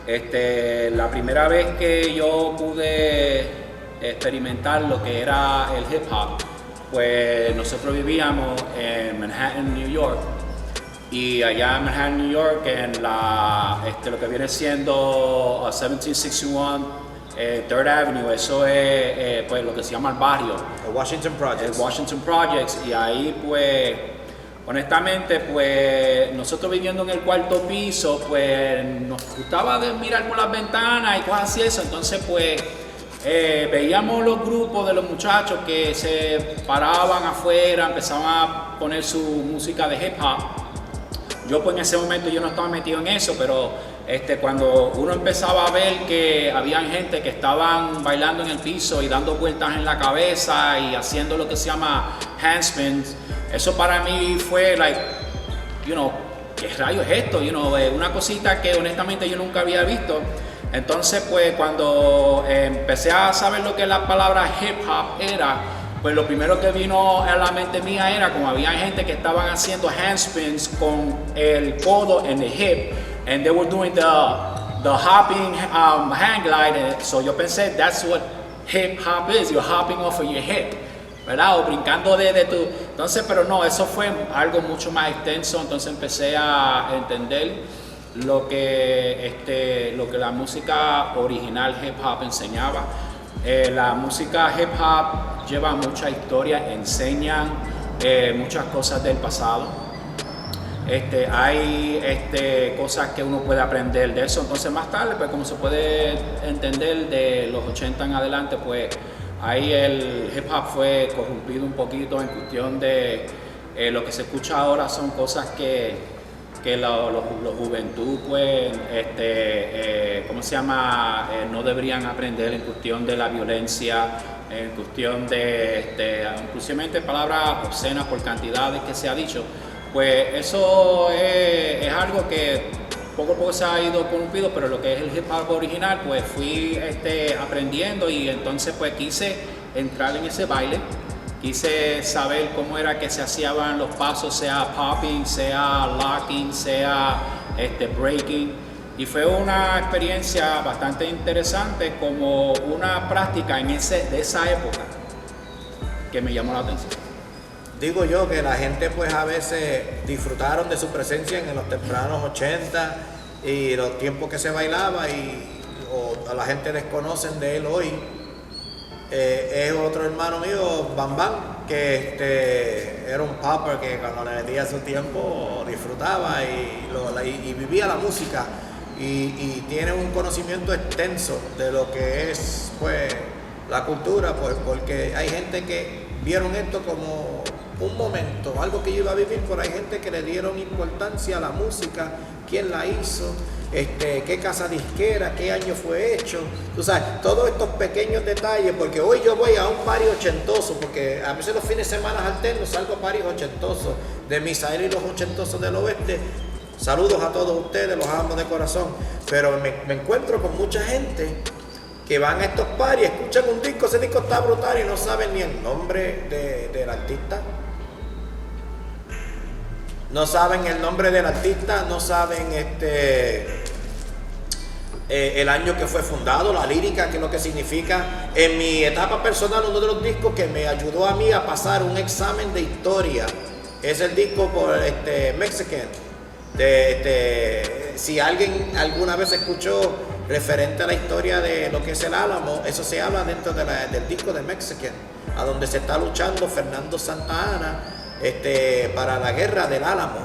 La primera vez que yo pude experimentar lo que era el hip hop, pues nosotros vivíamos en Manhattan, New York, y allá en Manhattan, New York, en lo que viene siendo 1761 Third Avenue, eso es pues lo que se llama el barrio. El Washington Projects. El Washington Projects, y ahí pues honestamente, pues nosotros viviendo en el cuarto piso, pues nos gustaba mirar por las ventanas y cosas así, eso. Entonces, pues veíamos los grupos de los muchachos que se paraban afuera, empezaban a poner su música de hip hop. Yo, pues en ese momento yo no estaba metido en eso, pero cuando uno empezaba a ver que había gente que estaban bailando en el piso y dando vueltas en la cabeza y haciendo lo que se llama handspins, eso para mí fue ¿qué rayos es esto? Una cosita que honestamente yo nunca había visto. Entonces, pues cuando empecé a saber lo que la palabra hip hop era, pues lo primero que vino a la mente mía era como había gente que estaban haciendo handspins con el codo en el hip, and they were doing the hopping hand glide. So yo pensé, that's what hip hop is, you're hopping off of your hip, ¿verdad? O brincando de tu... Entonces, pero no, eso fue algo mucho más extenso. Entonces empecé a entender lo que la música original hip hop enseñaba. La música hip hop lleva mucha historia, enseña muchas cosas del pasado. Hay cosas que uno puede aprender de eso. Entonces más tarde, pues como se puede entender de los 80 en adelante, pues ahí el hip hop fue corrompido un poquito en cuestión de lo que se escucha ahora son cosas que la juventud, pues, ¿cómo se llama? No deberían aprender en cuestión de la violencia, en cuestión de, inclusivamente palabras obscenas por cantidades que se ha dicho. Pues eso es algo que poco a poco se ha ido corrompido, pero lo que es el hip hop original, pues fui aprendiendo, y entonces pues quise entrar en ese baile. Quise saber cómo era que se hacían los pasos, sea popping, sea locking, sea breaking. Y fue una experiencia bastante interesante, como una práctica de esa época que me llamó la atención. Digo yo que la gente pues a veces disfrutaron de su presencia en los tempranos 80 y los tiempos que se bailaba, o a la gente desconocen de él hoy. Es otro hermano mío, Bam Bam, que era un popper que cuando le metía su tiempo disfrutaba y vivía la música, y tiene un conocimiento extenso de lo que es pues la cultura, pues porque hay gente que vieron esto como un momento, algo que yo iba a vivir, pero hay gente que le dieron importancia a la música, quién la hizo, qué casa disquera, qué año fue hecho, tú sabes, todos estos pequeños detalles, porque hoy yo voy a un party ochentoso, porque a veces los fines de semana alternos salgo a party ochentosos de Misael y los ochentosos del oeste. Saludos a todos ustedes, los amo de corazón, pero me encuentro con mucha gente que van a estos parties, escuchan un disco, ese disco está brutal y no saben ni el nombre del artista. No saben el nombre del artista, no saben el año que fue fundado, la lírica, que es lo que significa. En mi etapa personal, uno de los discos que me ayudó a mí a pasar un examen de historia es el disco por Mexican. Si alguien alguna vez escuchó referente a la historia de lo que es el Álamo, eso se habla dentro del disco de Mexican, a donde se está luchando Fernando Santa Anna para la guerra del Álamo,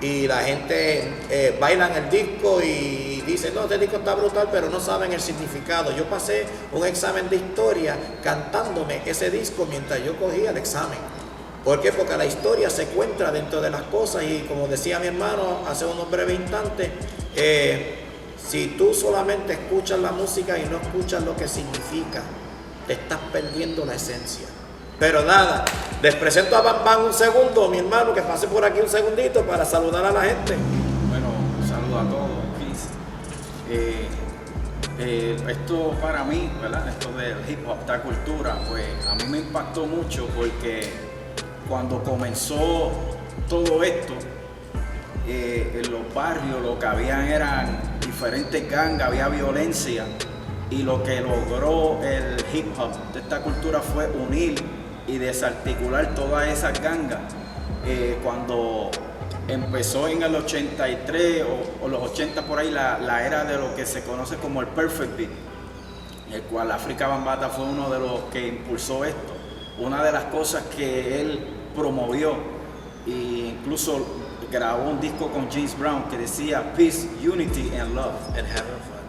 y la gente baila en el disco y dice, no, este disco está brutal, pero no saben el significado. Yo pasé un examen de historia cantándome ese disco mientras yo cogía el examen. ¿Por qué? Porque la historia se encuentra dentro de las cosas, y como decía mi hermano hace unos breves instantes, si tú solamente escuchas la música y no escuchas lo que significa, te estás perdiendo la esencia. Pero nada, les presento a Bam Bam un segundo, mi hermano, que pase por aquí un segundito para saludar a la gente. Bueno, un saludo a todos, peace. Esto para mí, ¿verdad? Esto del hip hop, esta cultura, pues a mí me impactó mucho, porque cuando comenzó todo esto, en los barrios lo que habían eran diferentes gangas, había violencia, y lo que logró el hip hop de esta cultura fue unir y desarticular todas esas gangas. Cuando empezó en el 83 o los 80 por ahí la era de lo que se conoce como el Perfect Beat, el cual Afrika Bambaataa fue uno de los que impulsó esto. Una de las cosas que él promovió, e incluso grabó un disco con James Brown que decía Peace, Unity and Love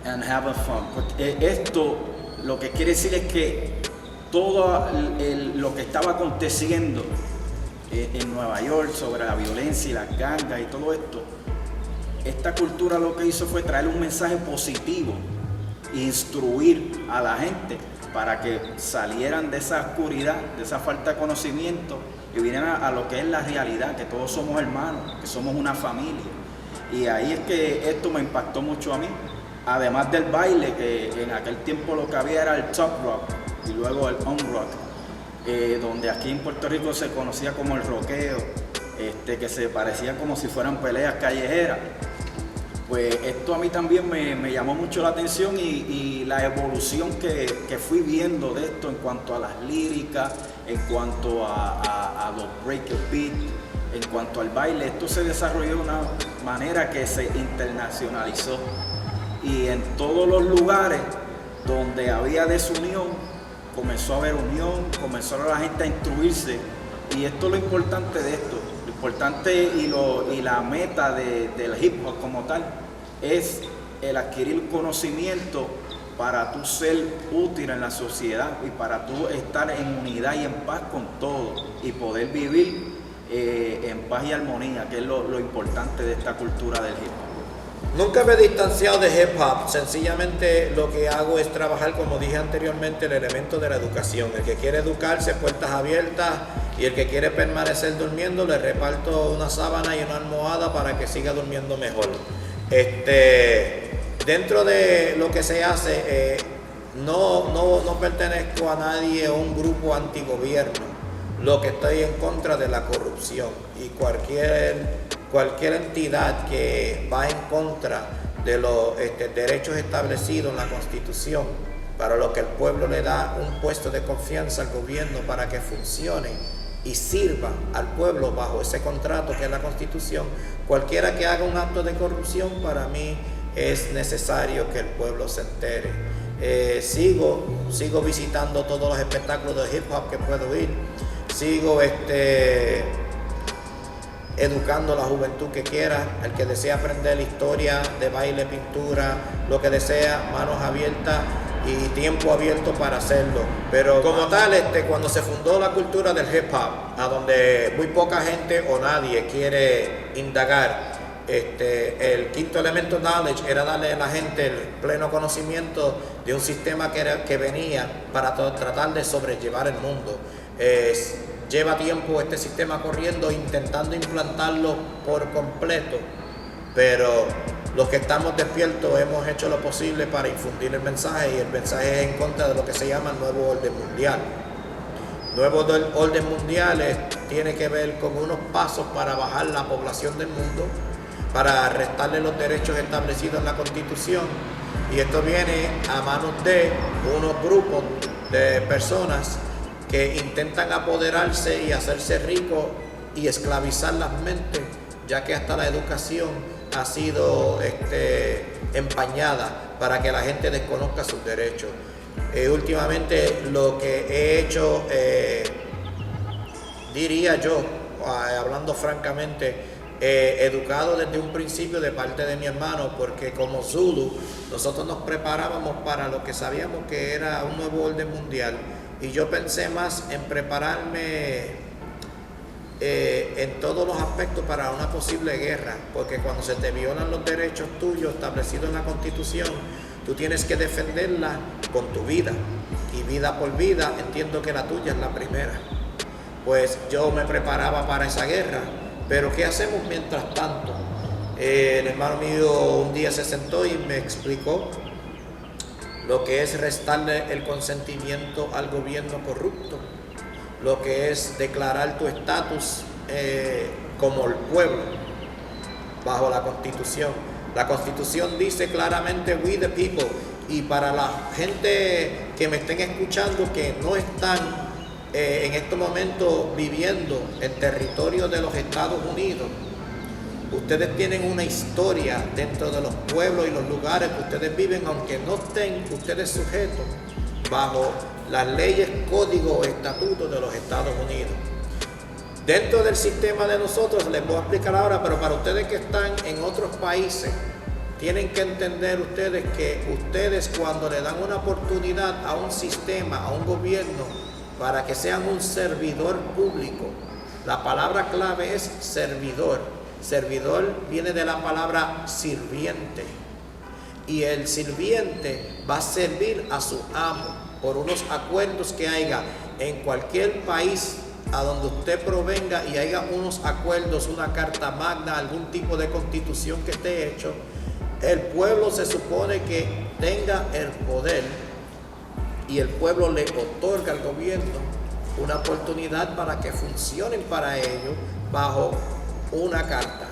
and having fun. Esto lo que quiere decir es que todo lo que estaba aconteciendo en Nueva York sobre la violencia y las gangas y todo esto, esta cultura lo que hizo fue traer un mensaje positivo, instruir a la gente para que salieran de esa oscuridad, de esa falta de conocimiento y vinieran a lo que es la realidad, que todos somos hermanos, que somos una familia. Y ahí es que esto me impactó mucho a mí. Además del baile, que en aquel tiempo lo que había era el top rock y luego el on rock, donde aquí en Puerto Rico se conocía como el rockeo, que se parecía como si fueran peleas callejeras. Pues esto a mí también me llamó mucho la atención y la evolución que fui viendo de esto en cuanto a las líricas, en cuanto a los break beat, en cuanto al baile. Esto se desarrolló de una manera que se internacionalizó. Y en todos los lugares donde había desunión, comenzó a haber unión, comenzó la gente a instruirse. Y esto es lo importante de esto. Lo importante y la meta del hip hop como tal es el adquirir conocimiento para tú ser útil en la sociedad y para tú estar en unidad y en paz con todo y poder vivir en paz y armonía, que es lo importante de esta cultura del hip hop. Nunca me he distanciado de hip hop, sencillamente lo que hago es trabajar, como dije anteriormente, el elemento de la educación. El que quiere educarse, puertas abiertas, y el que quiere permanecer durmiendo, le reparto una sábana y una almohada para que siga durmiendo mejor. Dentro de lo que se hace, no pertenezco a nadie o un grupo antigobierno. Lo que estoy en contra de la corrupción y cualquier entidad que va en contra de los derechos establecidos en la Constitución, para lo que el pueblo le da un puesto de confianza al gobierno para que funcione y sirva al pueblo bajo ese contrato que es la Constitución. Cualquiera que haga un acto de corrupción, para mí es necesario que el pueblo se entere. Sigo visitando todos los espectáculos de hip hop que puedo ir. Sigo educando a la juventud que quiera, el que desea aprender historia de baile, pintura, lo que desea, manos abiertas y tiempo abierto para hacerlo. Pero como tal, cuando se fundó la cultura del hip hop, a donde muy poca gente o nadie quiere indagar, el quinto elemento knowledge era darle a la gente el pleno conocimiento de un sistema que venía para tratar de sobrellevar el mundo. Lleva tiempo este sistema corriendo, intentando implantarlo por completo, pero los que estamos despiertos hemos hecho lo posible para infundir el mensaje, y el mensaje es en contra de lo que se llama el nuevo orden mundial. Nuevo orden mundial tiene que ver con unos pasos para bajar la población del mundo, para restarle los derechos establecidos en la Constitución, y esto viene a manos de unos grupos de personas que intentan apoderarse y hacerse ricos y esclavizar las mentes, ya que hasta la educación ha sido empañada para que la gente desconozca sus derechos. Últimamente lo que he hecho, diría yo, hablando francamente, educado desde un principio de parte de mi hermano, porque como Zulu nosotros nos preparábamos para lo que sabíamos que era un nuevo orden mundial. Y yo pensé más en prepararme en todos los aspectos para una posible guerra, porque cuando se te violan los derechos tuyos establecidos en la Constitución, tú tienes que defenderla con tu vida, y vida por vida entiendo que la tuya es la primera. Pues yo me preparaba para esa guerra, pero ¿qué hacemos mientras tanto? El hermano mío un día se sentó y me explicó lo que es restarle el consentimiento al gobierno corrupto, lo que es declarar tu estatus como el pueblo bajo la Constitución. La Constitución dice claramente "We the people", y para la gente que me estén escuchando que no están en estos momentos viviendo en territorio de los Estados Unidos, ustedes tienen una historia dentro de los pueblos y los lugares que ustedes viven, aunque no estén ustedes sujetos bajo las leyes, códigos o estatutos de los Estados Unidos. Dentro del sistema de nosotros, les voy a explicar ahora, pero para ustedes que están en otros países, tienen que entender ustedes que ustedes, cuando le dan una oportunidad a un sistema, a un gobierno, para que sean un servidor público, la palabra clave es servidor. Servidor viene de la palabra sirviente, y el sirviente va a servir a su amo por unos acuerdos que haya en cualquier país a donde usted provenga, y haya unos acuerdos, una carta magna, algún tipo de constitución que esté hecho. El pueblo se supone que tenga el poder, y el pueblo le otorga al gobierno una oportunidad para que funcionen para ellos bajo una carta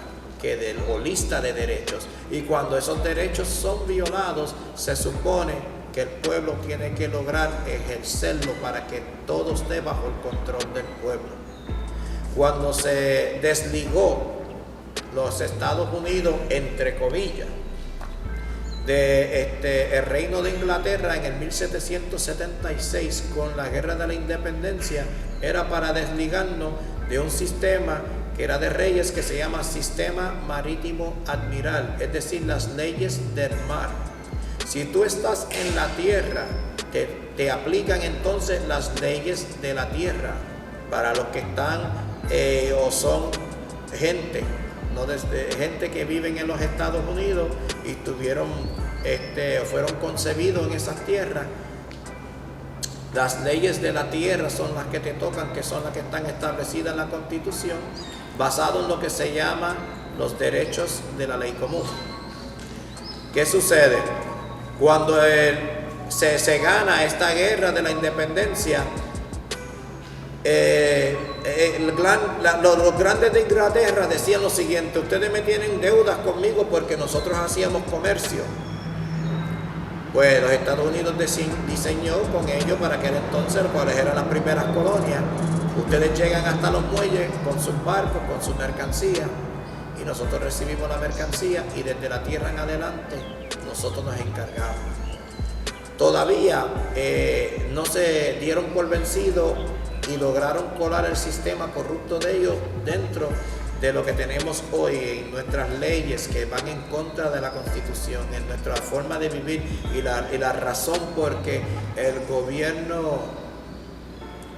o lista de derechos. Y cuando esos derechos son violados, se supone que el pueblo tiene que lograr ejercerlo para que todo esté bajo el control del pueblo. Cuando se desligó los Estados Unidos, entre comillas, el reino de Inglaterra en el 1776 con la guerra de la independencia, era para desligarnos de un sistema que era de reyes, que se llama sistema marítimo admiral, es decir, las leyes del mar. Si tú estás en la tierra, te aplican entonces las leyes de la tierra para los que están o son gente, no desde gente que viven en los Estados Unidos y fueron concebidos en esas tierras. Las leyes de la tierra son las que te tocan, que son las que están establecidas en la Constitución, basado en lo que se llama los derechos de la ley común. ¿Qué sucede? Cuando se gana esta guerra de la independencia, los grandes de Inglaterra decían lo siguiente: ustedes me tienen deudas conmigo porque nosotros hacíamos comercio. Pues los Estados Unidos diseñó con ellos, para aquel entonces, cuáles eran las primeras colonias. Ustedes llegan hasta los muelles con sus barcos, con sus mercancías, y nosotros recibimos la mercancía, y desde la tierra en adelante nosotros nos encargamos. Todavía no se dieron por vencidos y lograron colar el sistema corrupto de ellos dentro de lo que tenemos hoy en nuestras leyes, que van en contra de la Constitución, en nuestra forma de vivir, y la razón por que el gobierno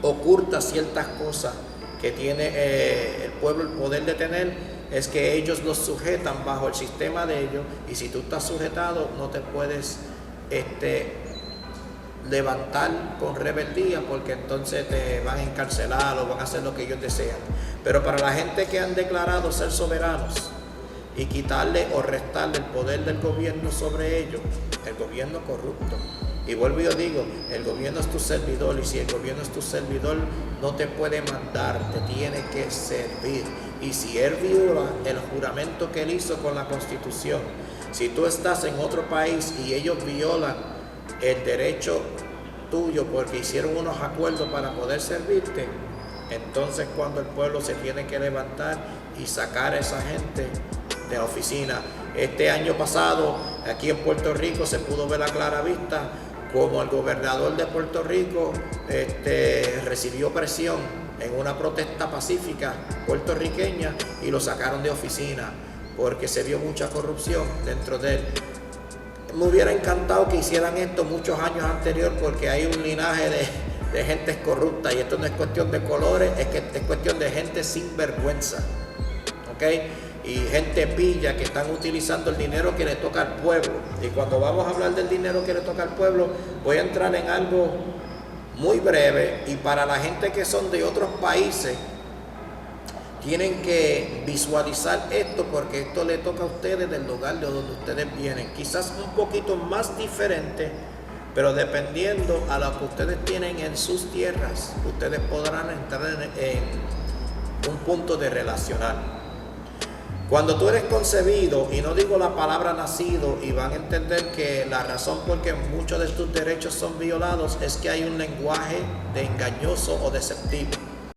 oculta ciertas cosas que tiene el pueblo el poder de tener, es que ellos los sujetan bajo el sistema de ellos, y si tú estás sujetado no te puedes levantar con rebeldía, porque entonces te van a encarcelar o van a hacer lo que ellos desean. Pero para la gente que han declarado ser soberanos y quitarle o restarle el poder del gobierno sobre ellos, el gobierno corrupto, y vuelvo y yo digo, el gobierno es tu servidor, y si el gobierno es tu servidor, no te puede mandar, te tiene que servir. Y si él viola el juramento que él hizo con la Constitución, si tú estás en otro país y ellos violan el derecho tuyo porque hicieron unos acuerdos para poder servirte, entonces cuando el pueblo se tiene que levantar y sacar a esa gente de la oficina. Este año pasado, aquí en Puerto Rico, se pudo ver a clara vista como el gobernador de Puerto Rico recibió presión en una protesta pacífica puertorriqueña, y lo sacaron de oficina porque se vio mucha corrupción dentro de él. Me hubiera encantado que hicieran esto muchos años anteriores, porque hay un linaje de gentes corruptas, y esto no es cuestión de colores, es cuestión de gente sin vergüenza, ¿ok? Y gente pilla que están utilizando el dinero que le toca al pueblo. Y cuando vamos a hablar del dinero que le toca al pueblo, voy a entrar en algo muy breve, y para la gente que son de otros países, tienen que visualizar esto, porque esto le toca a ustedes del lugar de donde ustedes vienen. Quizás un poquito más diferente, pero dependiendo a lo que ustedes tienen en sus tierras, ustedes podrán entrar en un punto de relacionar. Cuando tú eres concebido, y no digo la palabra nacido, y van a entender que la razón por que muchos de tus derechos son violados es que hay un lenguaje de engañoso o deceptivo.